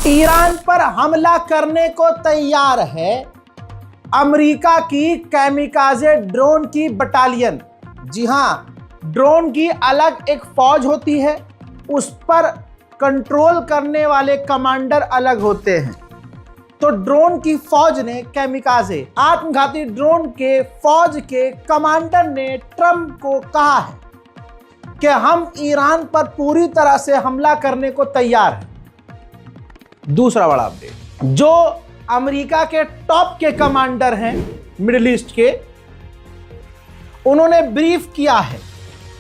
Iran पर हमला करने को तैयार है अमेरिका की कैमिकाजे ड्रोन की बटालियन। जी हां, ड्रोन की अलग एक फौज होती है, उस पर कंट्रोल करने वाले कमांडर अलग होते हैं। तो ड्रोन की फौज ने, कैमिकाजे आत्मघाती ड्रोन के फौज के कमांडर ने ट्रंप को कहा है कि हम ईरान पर पूरी तरह से हमला करने को तैयार हैं। दूसरा बड़ा अपडेट, जो अमेरिका के टॉप के कमांडर हैं मिडिल ईस्ट के, उन्होंने ब्रीफ किया है,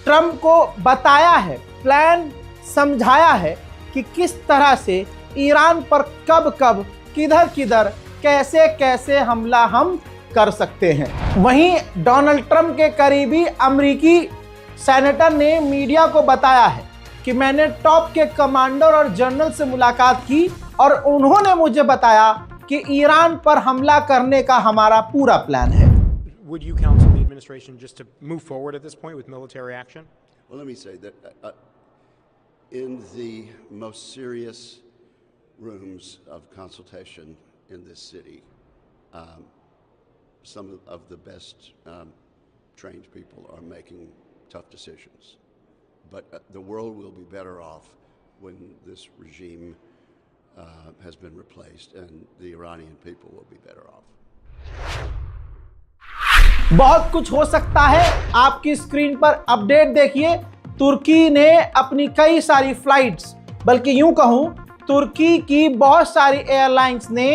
ट्रंप को बताया है, प्लान समझाया है कि किस तरह से ईरान पर कब कब, किधर किधर, कैसे कैसे हमला हम कर सकते हैं। वहीं डोनाल्ड ट्रंप के करीबी अमेरिकी सेनेटर ने मीडिया को बताया है कि मैंने टॉप के कमांडर और जनरल से मुलाकात की और उन्होंने मुझे बताया कि ईरान पर हमला करने का हमारा पूरा प्लान है। Would you counsel the administration just to move forward at this point with military action? Well, let me say that in the most serious rooms of consultation in this city, some of the best trained people are making tough decisions. But the world will be better off when this regime has been replaced and the Iranian people will be better off. बहुत कुछ हो सकता है। आपकी screen पर update देखिए, तुर्की ने अपनी कई सारी फ्लाइट्स, बल्कि यूं कहूं तुर्की की बहुत सारी एयरलाइंस ने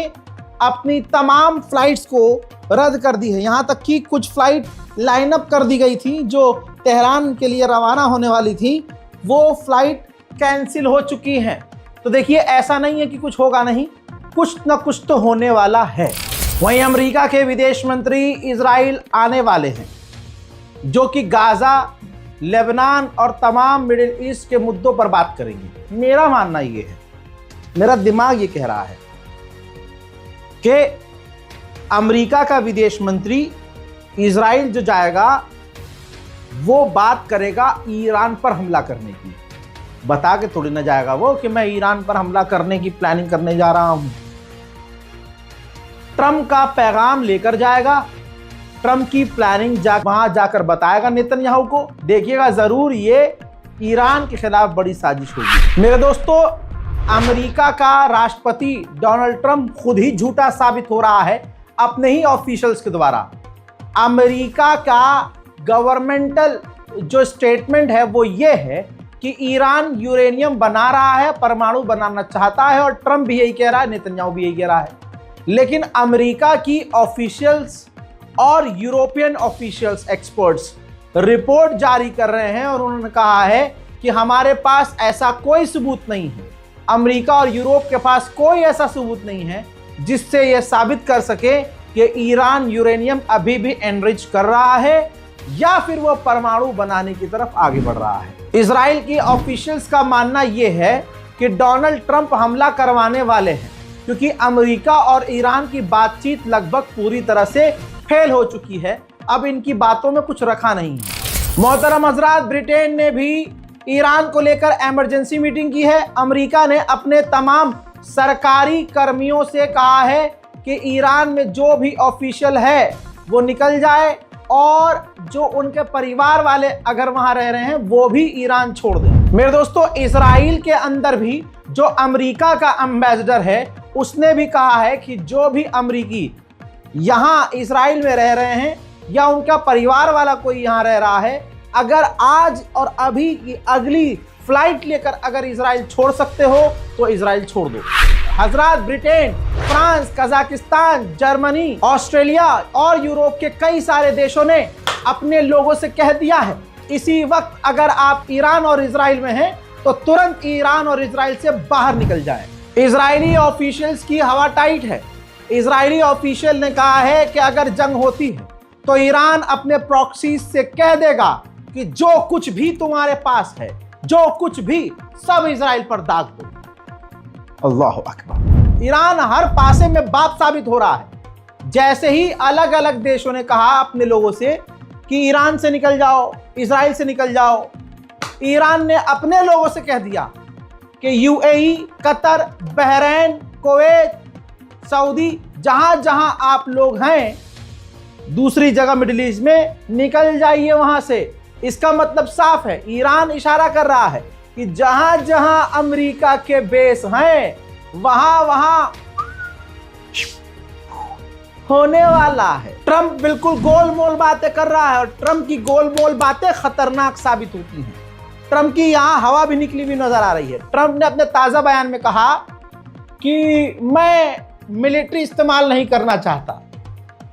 अपनी तमाम फ्लाइट्स को रद्द कर दी है। यहां तक कि कुछ फ्लाइट लाइनअप कर दी गई थी जो तेहरान के लिए रवाना होने वाली थी, वो फ्लाइट कैंसिल हो चुकी हैं। तो देखिए, ऐसा नहीं है कि कुछ होगा नहीं, कुछ ना कुछ तो होने वाला है। वहीं अमेरिका के विदेश मंत्री इजराइल आने वाले हैं, जो कि गाजा, लेबनान और तमाम मिडिल ईस्ट के मुद्दों पर बात करेंगे। मेरा मानना ये है, मेरा दिमाग ये कह रहा है कि अमेरिका का विदेश मंत्री इजराइल जो जाएगा वो बात करेगा ईरान पर हमला करने की। बता के थोड़ी ना जाएगा वो कि मैं ईरान पर हमला करने की प्लानिंग करने जा रहा हूं। ट्रंप का पैगाम लेकर जाएगा, ट्रंप की प्लानिंग वहां जाकर बताएगा नेतन्याहू को। देखिएगा जरूर, ये ईरान के खिलाफ बड़ी साजिश होगी। मेरे दोस्तों, अमेरिका का राष्ट्रपति डोनाल्ड ट्रंप खुद ही झूठा साबित हो रहा है अपने ही ऑफिशियल्स के द्वारा। अमेरिका का गवर्नमेंटल जो स्टेटमेंट है वो ये है कि ईरान यूरेनियम बना रहा है, परमाणु बनाना चाहता है, और ट्रंप भी यही कह रहा है, नेतन्याहू भी यही कह रहा है। लेकिन अमेरिका की ऑफिशियल्स और यूरोपियन ऑफिशियल्स, एक्सपर्ट्स रिपोर्ट जारी कर रहे हैं और उन्होंने कहा है कि हमारे पास ऐसा कोई सबूत नहीं है, अमेरिका और यूरोप के पास कोई ऐसा सबूत नहीं है जिससे यह साबित कर सके कि ईरान यूरेनियम अभी भी एनरिच कर रहा है या फिर वह परमाणु बनाने की तरफ आगे बढ़ रहा है। इजराइल की ऑफिशियल्स का मानना यह है कि डोनाल्ड ट्रंप हमला करवाने वाले हैं, क्योंकि अमेरिका और ईरान की बातचीत लगभग पूरी तरह से फेल हो चुकी है। अब इनकी बातों में कुछ रखा नहीं है। मोहतरम हजरात, ब्रिटेन ने भी ईरान को लेकर इमरजेंसी मीटिंग की है। अमेरिका ने अपने तमाम सरकारी कर्मियों से कहा है कि ईरान में जो भी ऑफिशियल है वो निकल जाए और जो उनके परिवार वाले अगर वहां रह रहे हैं वो भी ईरान छोड़ दें। मेरे दोस्तों, इजराइल के अंदर भी जो अमेरिका का एम्बेसडर है उसने भी कहा है कि जो भी अमेरिकी यहां इजराइल में रह रहे हैं या उनका परिवार वाला कोई यहां रह रहा है, अगर आज और अभी की अगली फ्लाइट लेकर अगर इजराइल छोड़ सकते हो तो इजराइल छोड़ दो। हजरात, Britain, France, Kazakhstan, Germany, Australia और यूरोप के कई सारे देशों ने अपने लोगों से कह दिया है, इसी वक्त अगर आप ईरान और इजराइल में हैं तो तुरंत ईरान और इजराइल से बाहर निकल जाएं। इजरायली ऑफिशियल्स की हवा टाइट है। इजरायली ऑफिशियल ने कहा है कि अगर जंग होती है तो ईरान अपने प्रॉक्सीज से कह देगा कि जो कुछ भी तुम्हारे पास है, जो कुछ भी, सब इजराइल पर दाग दो। अल्लाह अकबर। ईरान हर पासे में बाप साबित हो रहा है। जैसे ही अलग अलग देशों ने कहा अपने लोगों से कि ईरान से निकल जाओ, इजराइल से निकल जाओ, ईरान ने अपने लोगों से कह दिया कि UAE, Qatar, Bahrain, Kuwait, Saudi, जहां जहां आप लोग हैं दूसरी जगह मिडिल ईस्ट में, निकल जाइए वहां से। इसका मतलब साफ है, ईरान इशारा कर रहा है कि जहां जहां अमेरिका के बेस हैं वहां वहां होने वाला है। ट्रंप बिल्कुल गोलमोल बातें कर रहा है और ट्रंप की गोलमोल बातें खतरनाक साबित होती हैं। ट्रंप की यहां हवा भी निकली हुई नजर आ रही है। ट्रंप ने अपने ताजा बयान में कहा कि मैं मिलिट्री इस्तेमाल नहीं करना चाहता,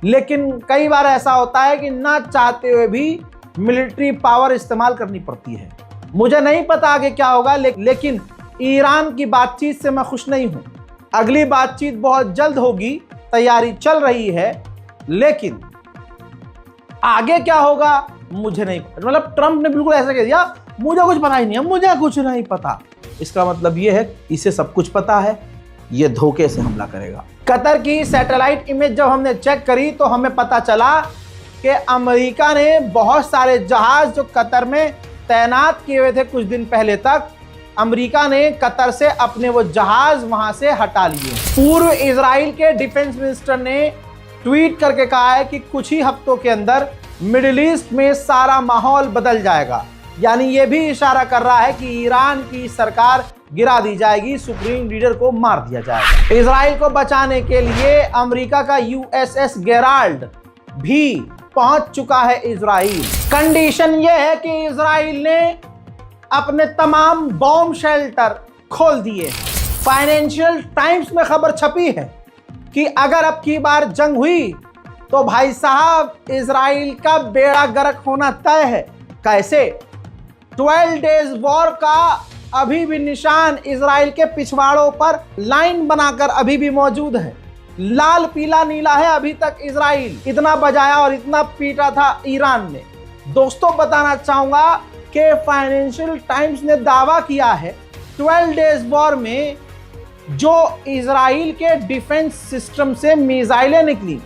लेकिन कई बार ऐसा होता है कि ना चाहते हुए भी मिलिट्री पावर इस्तेमाल करनी पड़ती है। मुझे नहीं पता आगे क्या होगा, लेकिन ईरान की बातचीत से मैं खुश नहीं हूं। अगली बातचीत बहुत जल्द होगी, तैयारी चल रही है, लेकिन आगे क्या होगा मुझे नहीं पता। मतलब ट्रंप ने बिल्कुल ऐसा कह दिया, मुझे कुछ पता ही नहीं है, मुझे कुछ नहीं पता। इसका मतलब यह है इसे सब कुछ पता है, यह धोखे से हमला करेगा। कतर की सैटेलाइट इमेज जब हमने चेक करी तो हमें पता चला कि अमेरिका ने बहुत सारे जहाज जो कतर में तैनात किए हुए थे कुछ दिन पहले तक, अमेरिका ने कतर से अपने वो जहाज वहां से हटा लिए। पूर्व इजराइल के डिफेंस मिनिस्टर ने ट्वीट करके कहा है कि कुछ ही हफ्तों के अंदर मिडिल ईस्ट में सारा माहौल बदल जाएगा। यानी ये भी इशारा कर रहा है कि ईरान की सरकार गिरा दी जाएगी, सुप्रीम लीडर को मार दिया जाएगा। इजराइल को बचाने के लिए अमेरिका का यूएसएस गेराल्ड भी पहुंच चुका है इजराइल। कंडीशन यह है कि इजराइल ने अपने तमाम बॉम्ब शेल्टर खोल दिए। फाइनेंशियल टाइम्स में खबर छपी है कि अगर अब की बार जंग हुई तो भाई साहब इजराइल का बेड़ा गर्क होना तय है। कैसे? 12 डेज वॉर का अभी भी निशान इजराइल के पिछवाड़ों पर लाइन बनाकर अभी भी मौजूद है। लाल पीला नीला है अभी तक इजराइल। इतना बजाया और इतना पीटा था ईरान ने। दोस्तों बताना चाहूंगा कि फाइनेंशियल टाइम्स ने दावा किया है 12 डेज वॉर में जो इजराइल के डिफेंस सिस्टम से मिसाइलें निकली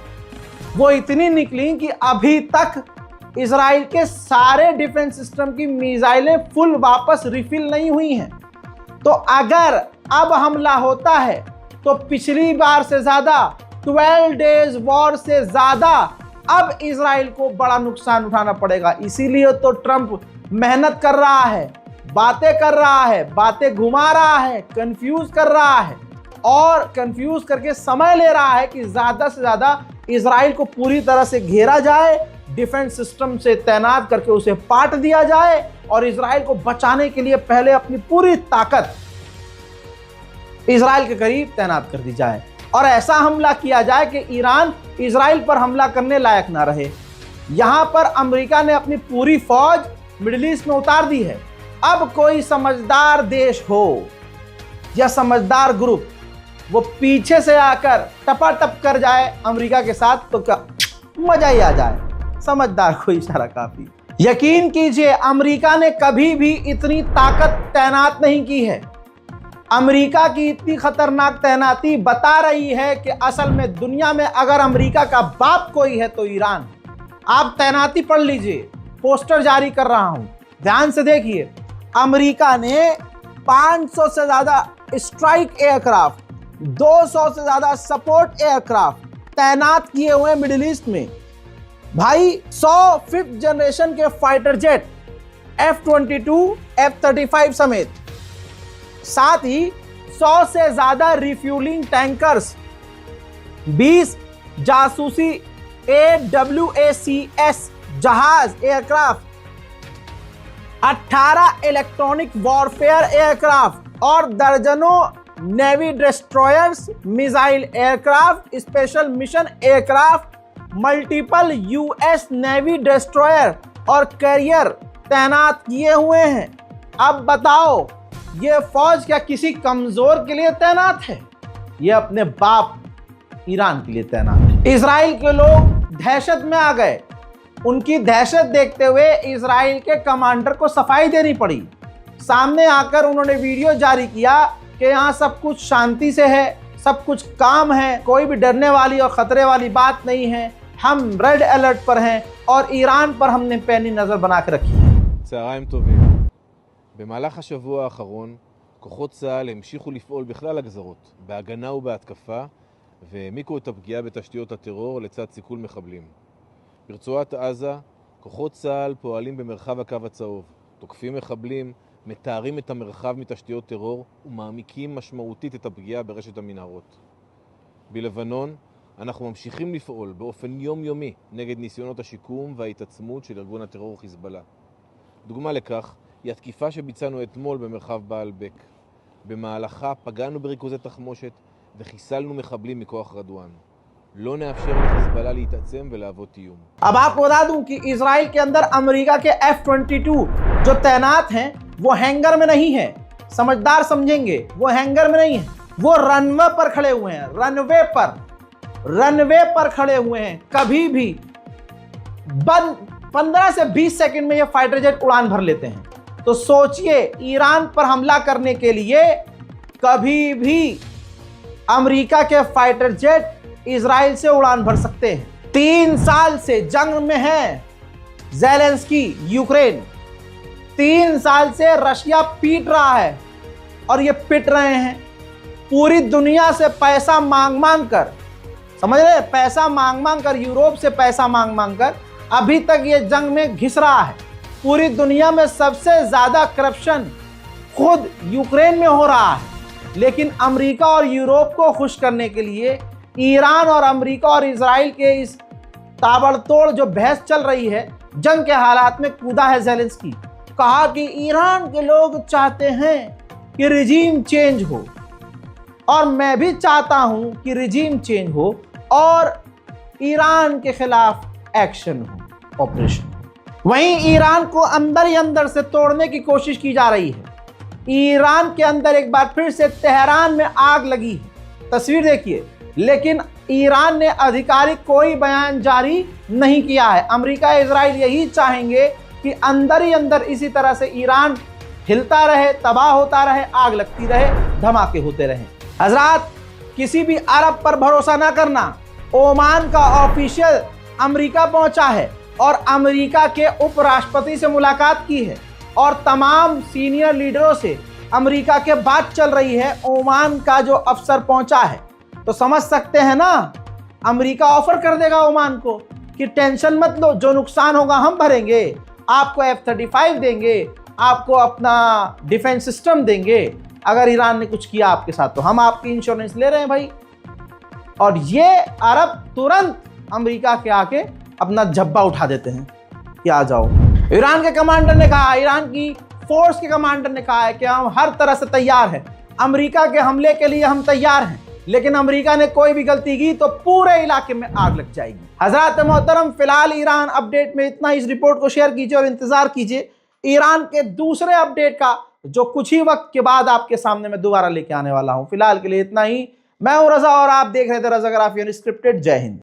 वो इतनी निकली कि अभी तक इजराइल के सारे डिफेंस सिस्टम की मिसाइलें फुल वापस रिफिल नहीं हुई हैं। तो अगर अब हमला होता है तो पिछली बार से ज्यादा 12 डेज वॉर से ज्यादा अब इजराइल को बड़ा नुकसान उठाना पड़ेगा। इसीलिए तो ट्रंप मेहनत कर रहा है, बातें कर रहा है, बातें घुमा रहा है, कंफ्यूज कर रहा है और कंफ्यूज करके समय ले रहा है कि ज्यादा से ज्यादा इजराइल को पूरी तरह से घेरा जाए, डिफेंस सिस्टम से तैनात करके उसे पाट दिया जाए और इजराइल को बचाने के लिए पहले अपनी पूरी ताकत इजराइल के करीब तैनात कर दी जाए और ऐसा हमला किया जाए कि ईरान इजराइल पर हमला करने लायक ना रहे। यहां पर अमेरिका ने अपनी पूरी फौज मिडिल ईस्ट में उतार दी है। अब कोई समझदार देश हो या समझदार ग्रुप वो पीछे से आकर टपाटप कर जाए अमेरिका के साथ तो क्या मजा ही आ जाए। समझदार को इशारा काफी। यकीन कीजिए अमेरिका ने कभी भी इतनी ताकत तैनात नहीं की है। अमेरिका की इतनी खतरनाक तैनाती बता रही है कि असल में दुनिया में अगर अमेरिका का बाप कोई है तो ईरान। आप तैनाती पढ़ लीजिए, पोस्टर जारी कर रहा हूं, ध्यान से देखिए। अमेरिका ने 500 से ज्यादा स्ट्राइक एयरक्राफ्ट, 200 से ज्यादा सपोर्ट एयरक्राफ्ट तैनात किए हुए मिडिल ईस्ट में। भाई 100 5th जनरेशन के फाइटर जेट F-22, F-35 समेत, साथ ही 100 से ज्यादा रिफ्यूलिंग टैंकर्स, 20 जासूसी AWACS जहाज एयरक्राफ्ट, 18 इलेक्ट्रॉनिक वॉरफेयर एयरक्राफ्ट और दर्जनों navy destroyers, missile aircraft, special mission aircraft, multiple US navy destroyer और कैरियर तैनात किए हुए हैं। अब बताओ ये फौज क्या किसी कमजोर के लिए तैनात है? ये अपने बाप ईरान के लिए तैनात है। इजराइल के लोग दहशत में आ गए। उनकी दहशत देखते हुए इजराइल के कमांडर को सफाई देनी पड़ी। सामने आकर उन्होंने वीडियो जारी किया कि यहाँ सब कुछ शांति से है, सब कुछ काम है, कोई भी डरने वाली और खतरे वाली बात नहीं है, हम रेड अलर्ट पर हैं और ईरान पर हमने पैनी नजर बना के रखी है। צהריים טובים. במהלך השבוע האחרון כוחות צה"ל המשיכו לפעול בכלל הגזרות, בהגנה ובהתקפה, והעמיקו את הפגיעה בתשתיות הטרור לצד סיכול מחבלים. ברצועת עזה, כוחות צה"ל פועלים במרחב הקו הצהוב, תוקפים מחבלים, מתארים את המרחב מתשתיות טרור ומעמיקים משמעותית את הפגיעה ברשת המנהרות. בלבנון, אנחנו ממשיכים לפעול באופן יומיומי נגד ניסיונות השיקום וההתעצמות של ארגון הטרור חיזבאללה. דוגמה לכך היא התקיפה שביצענו אתמול במרחב בעלבק. במהלכה פגענו בריכוזי תחמושת וחיסלנו מחבלים מכוח רדואן. לא נאפשר לחיזבאללה להתעצם ולהוות איום. अब आपको बता दूं कि इजराइल के अंदर अमेरिका के F-22 जो तैनात हैं वो हैंगर में नहीं है। समझदार समझेंगे, वो हैंगर में नहीं है, वो रनवे पर खड़े हुए हैं। रनवे पर खड़े हुए हैं। कभी भी 15 से 20 सेकंड में ये फाइटर जेट उड़ान भर लेते हैं। तो सोचिए, ईरान पर हमला करने के लिए कभी भी अमेरिका के फाइटर जेट इजराइल से उड़ान भर सकते हैं। 3 साल से जंग में है ज़ेलेंस्की यूक्रेन। 3 साल से रशिया पीट रहा है और ये पिट रहे हैं पूरी दुनिया से पैसा मांग मांग कर। समझ रहे, पैसा मांग मांग कर, यूरोप से पैसा मांग मांग कर अभी तक ये जंग में घिस रहा है। पूरी दुनिया में सबसे ज्यादा करप्शन खुद यूक्रेन में हो रहा है। लेकिन अमेरिका और यूरोप को खुश करने के लिए ईरान और अमेरिका और इजराइल के इस ताबड़तोड़ जो बहस चल रही है, जंग के हालात में कूदा है ज़ेलेंस्की। कहा कि ईरान के लोग चाहते हैं कि रिजीम चेंज हो और मैं भी चाहता हूं कि रिजीम चेंज हो और ईरान के खिलाफ एक्शन हो, ऑपरेशन हो। वहीं ईरान को अंदर ही अंदर से तोड़ने की कोशिश की जा रही है। ईरान के अंदर एक बार फिर से तेहरान में आग लगी है, तस्वीर देखिए। लेकिन ईरान ने आधिकारिक कोई बयान जारी नहीं किया है। अमेरिका इजराइल यही चाहेंगे कि अंदर ही अंदर इसी तरह से ईरान हिलता रहे, तबाह होता रहे, आग लगती रहे, धमाके होते रहे। हजरात, किसी भी अरब पर भरोसा ना करना। ओमान का ऑफिशियल अमेरिका पहुंचा है और अमेरिका के उपराष्ट्रपति से मुलाकात की है और तमाम सीनियर लीडरों से अमेरिका के बात चल रही है। ओमान का जो अफसर पहुंचा है, तो समझ सकते हैं ना, अमेरिका ऑफर कर देगा ओमान को कि टेंशन मत लो, जो नुकसान होगा हम भरेंगे, आपको F-35 देंगे, आपको अपना डिफेंस सिस्टम देंगे। अगर ईरान ने कुछ किया आपके साथ तो हम आपकी इंश्योरेंस ले रहे हैं भाई। और ये अरब तुरंत अमेरिका के आके अपना झब्बा उठा देते हैं कि आ जाओ। ईरान के कमांडर ने कहा, ईरान की फोर्स के कमांडर ने कहा है कि हम हर तरह से तैयार हैं, अमेरिका के हमले के लिए हम तैयार हैं, लेकिन अमेरिका ने कोई भी गलती की तो पूरे इलाके में आग लग जाएगी। हजरात मोहतरम, फिलहाल ईरान अपडेट में इतना। इस रिपोर्ट को शेयर कीजिए और इंतजार कीजिए ईरान के दूसरे अपडेट का, जो कुछ ही वक्त के बाद आपके सामने मैं दोबारा लेके आने वाला हूं। फिलहाल के लिए इतना ही। मैं हूं रजा और आप देख रहे थे रजाग्राफी अनस्क्रिप्टेड। जय हिंद।